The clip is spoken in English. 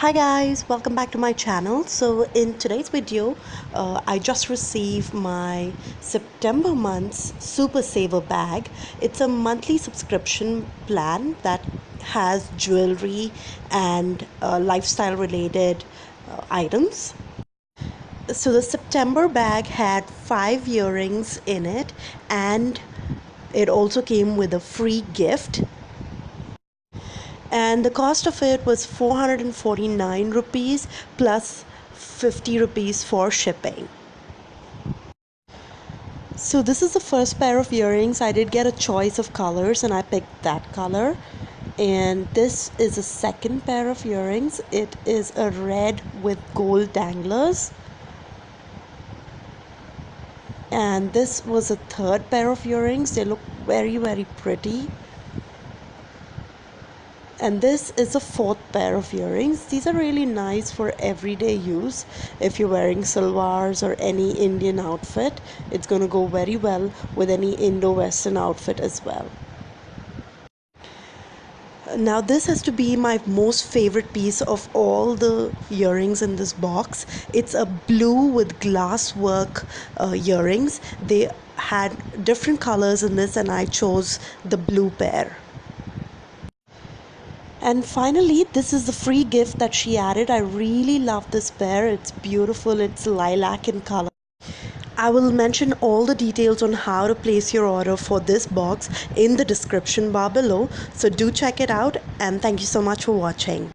Hi guys, welcome back to my channel. So in today's video I just received my September month's super saver bag. It's a monthly subscription plan that has jewelry and lifestyle related items. So the September bag had 5 earrings in it, and it also came with a free gift, and the cost of it was 449 rupees plus 50 rupees for shipping. So this is the first pair of earrings. I did get a choice of colors and I picked that color. And this is a second pair of earrings. It is a red with gold danglers. And this was a third pair of earrings. They look very pretty. And this is a fourth pair of earrings. These are really nice for everyday use. If you're wearing salwars or any Indian outfit, it's going to go very well with any Indo-Western outfit as well. Now this has to be my most favorite piece of all the earrings in this box. It's a blue with glass work earrings. They had different colors in this and I chose the blue pair. And finally, this is the free gift that she added. I really love this pair. It's beautiful. It's lilac in color. I will mention all the details on how to place your order for this box in the description bar below. So do check it out, and thank you so much for watching.